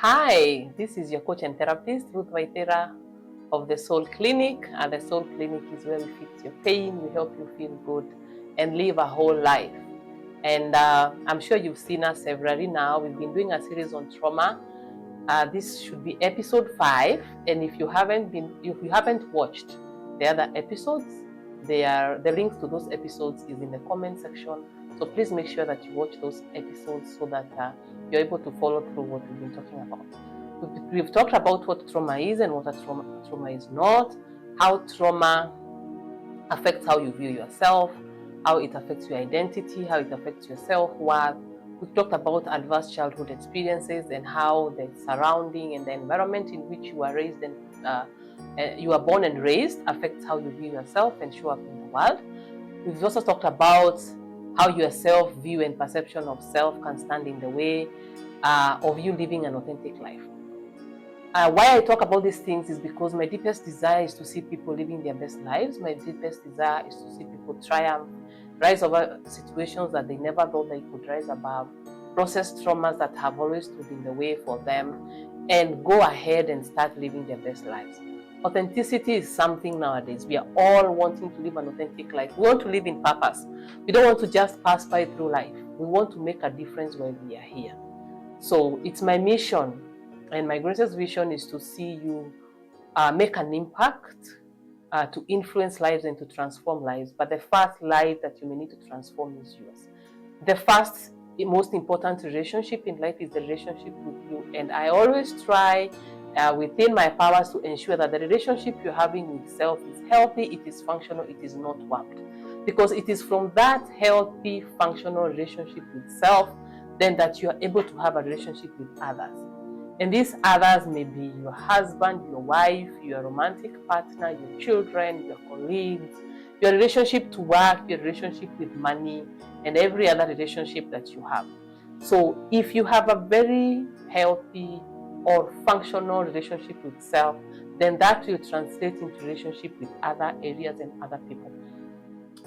Hi, this is your coach and therapist, Ruth Waitera of the Soul Clinic. And the Soul Clinic is where we fix your pain, we help you feel good and live a whole life. And I'm sure you've seen us severally now. We've been doing a series on trauma. This should be episode 5. And if you haven't watched the other episodes, the links to those episodes is in the comment section. So please make sure that you watch those episodes so that you're able to follow through what we've been talking about. We've talked about what trauma is and what a trauma is not, how trauma affects how you view yourself, how it affects your identity, how it affects your self-worth. We've talked about adverse childhood experiences and how the surrounding and the environment in which you are raised and you are born and raised affects how you view yourself and show up in the world. We've also talked about how your self-view and perception of self can stand in the way of you living an authentic life. Why I talk about these things is because my deepest desire is to see people living their best lives. My deepest desire is to see people triumph, rise over situations that they never thought they could rise above, process traumas that have always stood in the way for them, and go ahead and start living their best lives. Authenticity is something nowadays. We are all wanting to live an authentic life. We want to live in purpose. We don't want to just pass by through life. We want to make a difference while we are here. So it's my mission, and my greatest vision is to see you make an impact, to influence lives and to transform lives. But the first life that you may need to transform is yours. The first, most important relationship in life is the relationship with you. And I always try within my powers to ensure that the relationship you're having with self is healthy, it is functional, it is not warped. Because it is from that healthy, functional relationship with self then that you are able to have a relationship with others. And these others may be your husband, your wife, your romantic partner, your children, your colleagues, your relationship to work, your relationship with money, and every other relationship that you have. So if you have a very healthy or functional relationship with self, then that will translate into relationship with other areas and other people.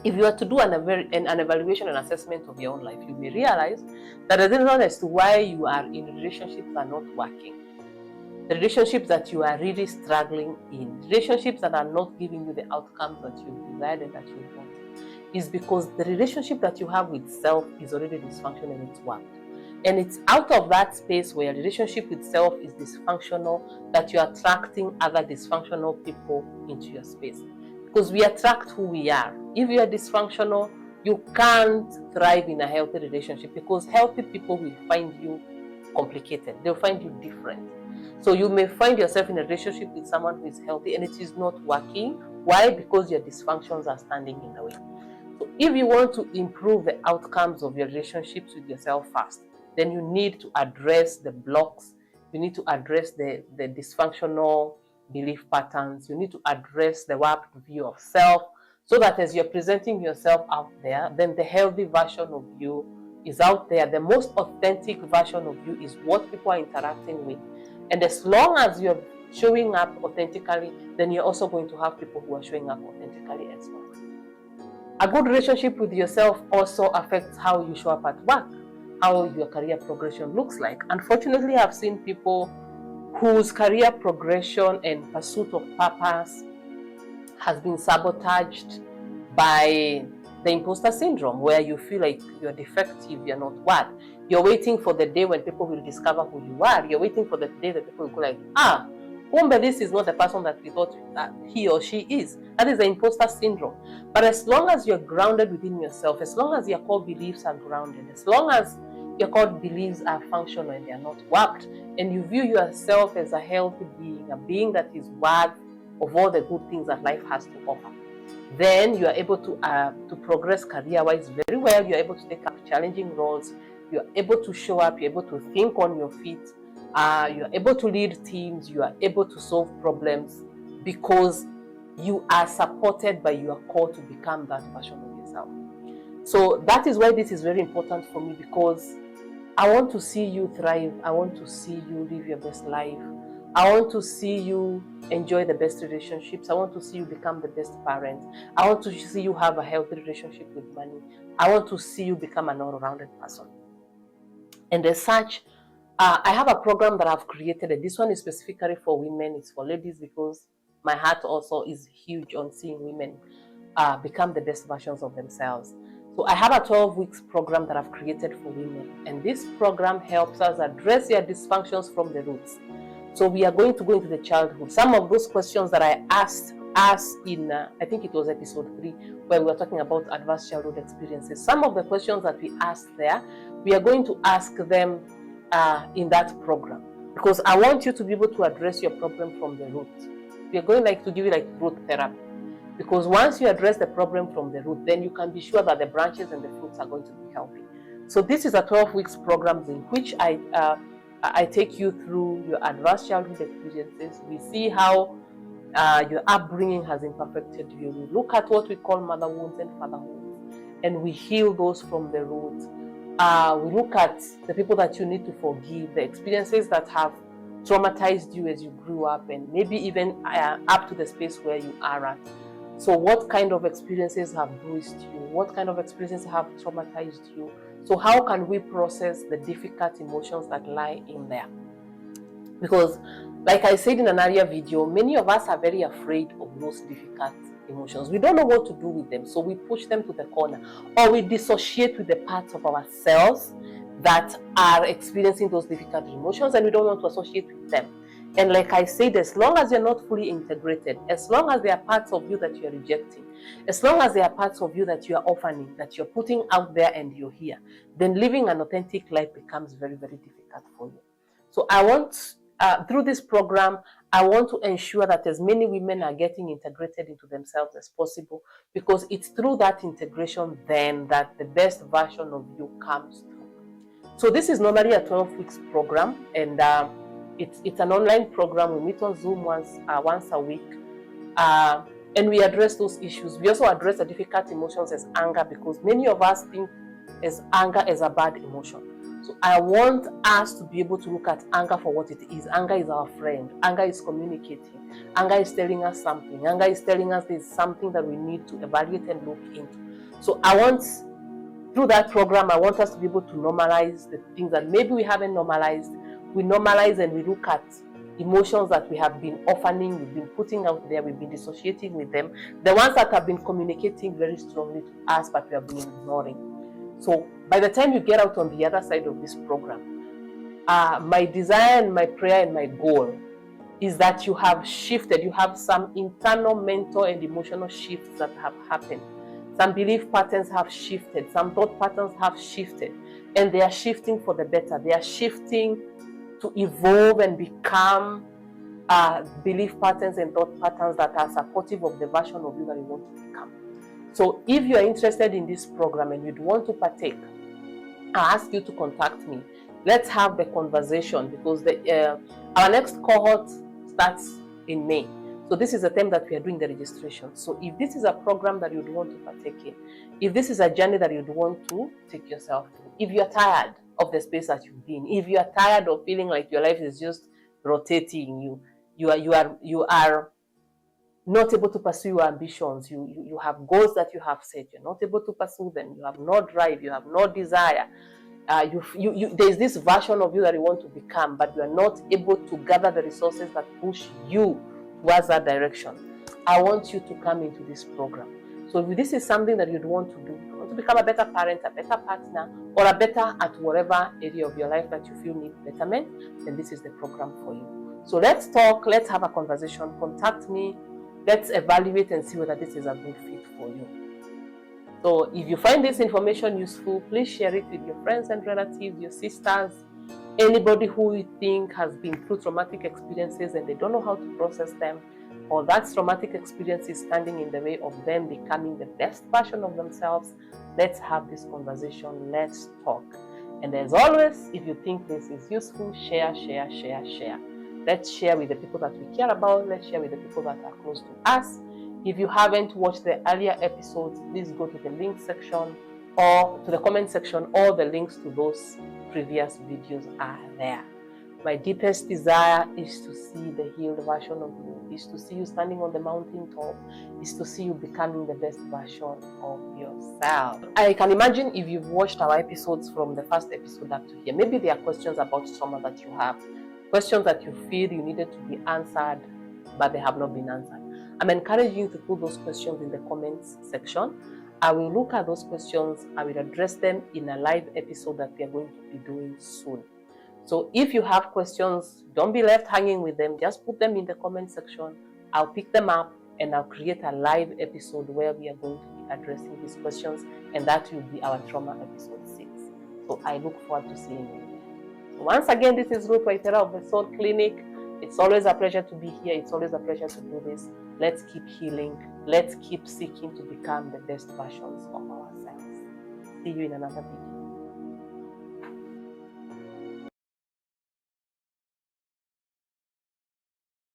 If you are to do an evaluation and assessment of your own life, you may realize that the reason as to why you are in relationships that are not working, the relationships that you are really struggling in, relationships that are not giving you the outcomes that you desired and that you want, is because the relationship that you have with self is already dysfunctional and it's warped. And it's out of that space where your relationship with self is dysfunctional that you're attracting other dysfunctional people into your space. Because we attract who we are. If you are dysfunctional, you can't thrive in a healthy relationship because healthy people will find you complicated. They'll find you different. So you may find yourself in a relationship with someone who is healthy and it is not working. Why? Because your dysfunctions are standing in the way. So if you want to improve the outcomes of your relationships with yourself first, then you need to address the blocks. You need to address the dysfunctional belief patterns. You need to address the warped view of self so that as you're presenting yourself out there, then the healthy version of you is out there. The most authentic version of you is what people are interacting with. And as long as you're showing up authentically, then you're also going to have people who are showing up authentically as well. A good relationship with yourself also affects how you show up at work, how your career progression looks like. Unfortunately, I've seen people whose career progression and pursuit of purpose has been sabotaged by the imposter syndrome, where you feel like you're defective, you're not worth. You're waiting for the day when people will discover who you are. You're waiting for the day that people will go like, Kumbe, this is not the person that we thought that he or she is. That is the imposter syndrome. But as long as you're grounded within yourself, as long as your core beliefs are grounded, as long as your core beliefs are functional and they are not warped, and you view yourself as a healthy being, a being that is worth of all the good things that life has to offer, then you are able to progress career-wise very well. You're able to take up challenging roles. You're able to show up. You're able to think on your feet. You're able to lead teams. You are able to solve problems because you are supported by your core to become that version of yourself. So that is why this is very important for me, because I want to see you thrive. I want to see you live your best life. I want to see you enjoy the best relationships. I want to see you become the best parent. I want to see you have a healthy relationship with money. I want to see you become an all-rounded person. And as such, I have a program that I've created, and this one is specifically for women. It's for ladies because my heart also is huge on seeing women become the best versions of themselves. So I have a 12 weeks program that I've created for women, and this program helps us address their dysfunctions from the roots. So we are going to go into the childhood. Some of those questions that I asked us in, I think it was episode 3, where we were talking about adverse childhood experiences. Some of the questions that we asked there, we are going to ask them in that program, because I want you to be able to address your problem from the root. We are going to give you root therapy, because once you address the problem from the root, then you can be sure that the branches and the fruits are going to be healthy. So this is a 12 weeks program in which I take you through your adverse childhood experiences. We see how your upbringing has imperfected you. We look at what we call mother wounds and father wounds, and we heal those from the root. We look at the people that you need to forgive, the experiences that have traumatized you as you grew up, and maybe even up to the space where you are at. So what kind of experiences have bruised you? What kind of experiences have traumatized you? So how can we process the difficult emotions that lie in there? Because like I said in an earlier video, many of us are very afraid of those difficult emotions. We don't know what to do with them, so we push them to the corner, or we dissociate with the parts of ourselves that are experiencing those difficult emotions, and we don't want to associate with them. And like I said, as long as you're not fully integrated, as long as there are parts of you that you're rejecting, as long as there are parts of you that you are orphaning, that you're putting out there and you're here, then living an authentic life becomes very, very difficult for you. So I want, through this program, I want to ensure that as many women are getting integrated into themselves as possible, because it's through that integration then that the best version of you comes through. So this is normally a 12 weeks program, and it's an online program. We meet on Zoom once a week, and we address those issues. We also address the difficult emotions as anger, because many of us think as anger as a bad emotion. So I want us to be able to look at anger for what it is. Anger is our friend. Anger is communicating. Anger is telling us something. Anger is telling us there's something that we need to evaluate and look into. So I want, through that program, I want us to be able to normalize the things that maybe we haven't normalized. We normalize and we look at emotions that we have been orphaning, we've been putting out there, we've been dissociating with them, the ones that have been communicating very strongly to us, but we have been ignoring. So by the time you get out on the other side of this program, my desire and my prayer and my goal is that you have shifted, you have some internal mental and emotional shifts that have happened. Some belief patterns have shifted, some thought patterns have shifted, and they are shifting for the better. They are shifting to evolve and become belief patterns and thought patterns that are supportive of the version of you that you want to become. So if you are interested in this program and you'd want to partake, I ask you to contact me. Let's have the conversation, because our next cohort starts in May. So this is the time that we are doing the registration. So if this is a program that you'd want to partake in, if this is a journey that you'd want to take yourself through, if you're tired of the space that you've been, if you are tired of feeling like your life is just rotating, you are not able to pursue your ambitions, you have goals that you have set, you're not able to pursue them, you have no drive, you have no desire, there's this version of you that you want to become, but you are not able to gather the resources that push you towards that direction. I want you to come into this program. So if this is something that you'd want to do, you want to become a better parent, a better partner, or a better at whatever area of your life that you feel need betterment, then this is the program for you. So let's talk, let's have a conversation, contact me, let's evaluate and see whether this is a good fit for you. So if you find this information useful, please share it with your friends and relatives, your sisters, anybody who you think has been through traumatic experiences and they don't know how to process them, or that traumatic experience is standing in the way of them becoming the best version of themselves. Let's have this conversation, let's talk. And as always, if you think this is useful, share. Let's share with the people that we care about. Let's share with the people that are close to us. If you haven't watched the earlier episodes, please go to the link section or to the comment section. All the links to those previous videos are there. My deepest desire is to see the healed version of you, is to see you standing on the mountaintop, is to see you becoming the best version of yourself. I can imagine if you've watched our episodes from the first episode up to here, maybe there are questions about trauma that you have, questions that you feel you needed to be answered, but they have not been answered. I'm encouraging you to put those questions in the comments section. I will look at those questions, I will address them in a live episode that we are going to be doing soon. So if you have questions, don't be left hanging with them. Just put them in the comment section. I'll pick them up and I'll create a live episode where we are going to be addressing these questions, and that will be our trauma episode 6. So I look forward to seeing you. So once again, this is Ruth Waithera of the Soul Clinic. It's always a pleasure to be here. It's always a pleasure to do this. Let's keep healing. Let's keep seeking to become the best versions of ourselves. See you in another video.